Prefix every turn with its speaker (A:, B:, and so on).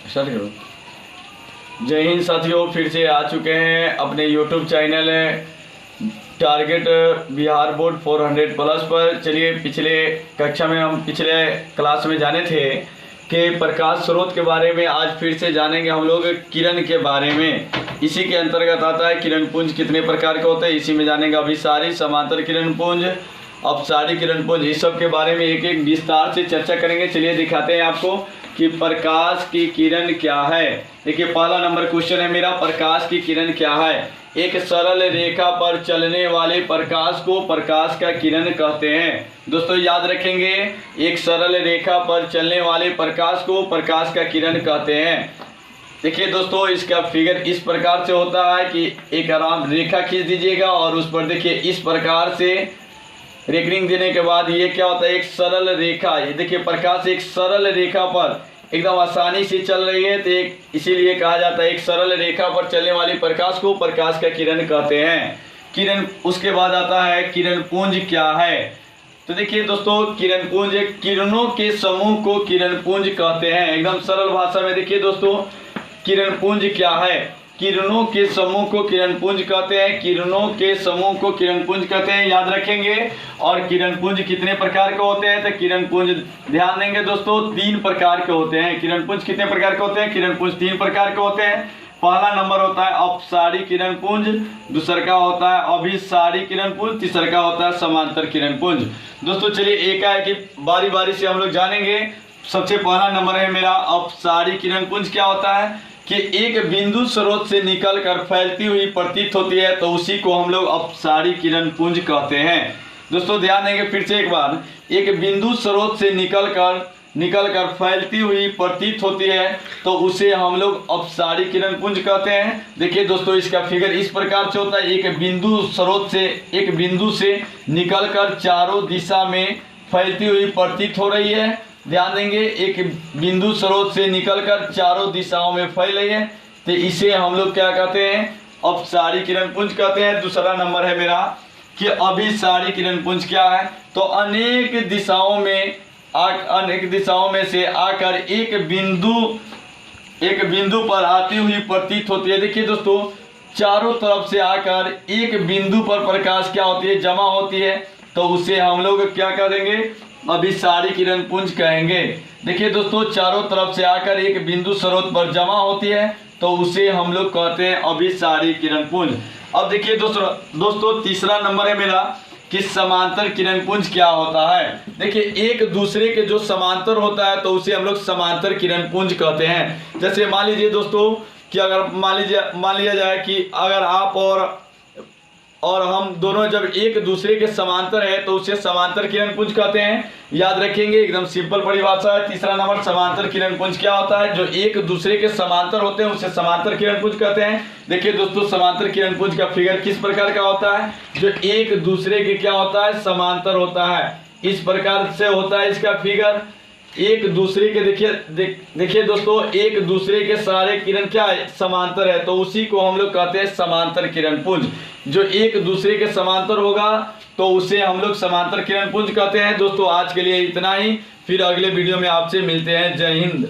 A: Start करो। जय हिंद साथियों, फिर से आ चुके हैं अपने YouTube channel target Bihar board 400 plus पर। चलिए, पिछले कक्षा में हम पिछले क्लास में जाने थे कि प्रकाश स्रोत के बारे में। आज फिर से जानेंगे हम लोग किरण के बारे में। इसी के अंतर्गत आता है किरण पुंज कितने प्रकार के होते हैं, इसी में जानेंगे। अभिसारी, समांतर किरण पुंज, अपसारी किरण पुंज, इस सब के बारे में एक एक विस्तार से चर्चा करेंगे। चलिए दिखाते हैं आपको कि प्रकाश की किरण क्या है। देखिए, पहला नंबर क्वेश्चन है मेरा, प्रकाश की किरण क्या है। एक सरल रेखा पर चलने वाले प्रकाश को प्रकाश का किरण कहते हैं। दोस्तों याद रखेंगे, एक सरल रेखा पर चलने वाले प्रकाश को प्रकाश का किरण कहते हैं। देखिए दोस्तों, इसका फिगर इस प्रकार से होता है कि एक आराम रेखा खींच दीजिएगा और उस पर देखिए इस प्रकार से रेखनिंग देने के बाद ये क्या होता है, एक सरल रेखा। ये देखिए प्रकाश एक सरल रेखा पर एकदम आसानी से चल रही है, तो एक इसीलिए कहा जाता है एक सरल रेखा पर चलने वाली प्रकाश को प्रकाश का किरण कहते हैं। किरण, उसके बाद आता है किरण पुंज क्या है। तो देखिए दोस्तों, किरण पुंज किरणों के समूह को किरण पुंज कहते हैं। एकदम सरल भाषा में देखिए दोस्तों, किरण पुंज क्या है। किरणों के समूह को किरण पुंज कहते हैं। किरणों के समूह को किरण पुंज कहते हैं, याद रखेंगे। और किरण पुंज कितने प्रकार के होते हैं, तो किरण पुंज ध्यान देंगे दोस्तों, 3 प्रकार के होते हैं। किरण पुंज कितने प्रकार के होते हैं, किरण पुंज 3 प्रकार के होते हैं। पहला नंबर होता है अपसारी किरण पुंज, दूसरा का होता है अभिसारी किरण पुंज, तीसरा का होता है समांतर किरण पुंज। दोस्तों चलिए एक बारी बारी से हम लोग जानेंगे। सबसे पहला नंबर है मेरा अपसारी किरण पुंज। क्या होता है कि एक बिंदु स्रोत से निकलकर फैलती हुई प्रतीत होती है, तो उसी को हम लोग अपसारी किरण पुंज कहते हैं। दोस्तों ध्यान देंगे फिर से एक बार, एक बिंदु स्रोत से निकलकर फैलती हुई प्रतीत होती है, तो उसे हम लोग अपसारी किरण पुंज कहते हैं। देखिए दोस्तों, इसका फिगर इस प्रकार से होता है। एक बिंदु से निकलकर चारों दिशा में फैलती हुई प्रतीत हो रही है। ध्यान देंगे, एक बिंदु स्रोत से निकलकर चारों दिशाओं में फैल रही है, तो इसे हम लोग क्या कहते हैं, अपसारी किरण पुंज कहते हैं। दूसरा नंबर है मेरा कि अभिसारी किरण पुंज क्या है। तो अनेक दिशाओं में से आकर एक बिंदु पर आती हुई प्रतीत होती है। देखिए दोस्तों, चारों तरफ से आकर एक बिंदु पर प्रकाश क्या होती है, जमा होती है, तो उसे हम लोग क्या करेंगे, अभिसारी किरण पुंज कहेंगे। देखिए दोस्तों, चारों तरफ से आकर एक बिंदु स्रोत पर जमा होती है, तो उसे हम लोग कहते हैं अभिसारी किरण पुंज। अब देखिए दोस्तों तीसरा नंबर है मेरा कि समांतर किरण पुंज क्या होता है। देखिए, एक दूसरे के जो समांतर होता है, तो उसे हम लोग समांतर किरण पुंज कहते हैं। जैसे मान लीजिए दोस्तों कि अगर मान लिया जाए कि अगर आप और हम दोनों जब एक दूसरे के समांतर है, तो उसे समांतर किरण पुंज कहते हैं। याद रखेंगे, एकदम सिंपल परिभाषा है। तीसरा नंबर समांतर किरण पुंज क्या होता है, जो एक दूसरे के समांतर होते हैं उसे समांतर किरण पुंज कहते हैं। देखिए दोस्तों, समांतर किरण पुंज का फिगर किस प्रकार का होता है, जो एक दूसरे के क्या होता है, समांतर होता है। इस प्रकार से होता है इसका फिगर। एक दूसरे के देखिए दोस्तों, एक दूसरे के सारे किरण क्या है, समांतर है, तो उसी को हम लोग कहते हैं समांतर किरण पुंज। जो एक दूसरे के समांतर होगा, तो उसे हम लोग समांतर किरण पुंज कहते हैं। दोस्तों आज के लिए इतना ही, फिर अगले वीडियो में आपसे मिलते हैं। जय हिंद।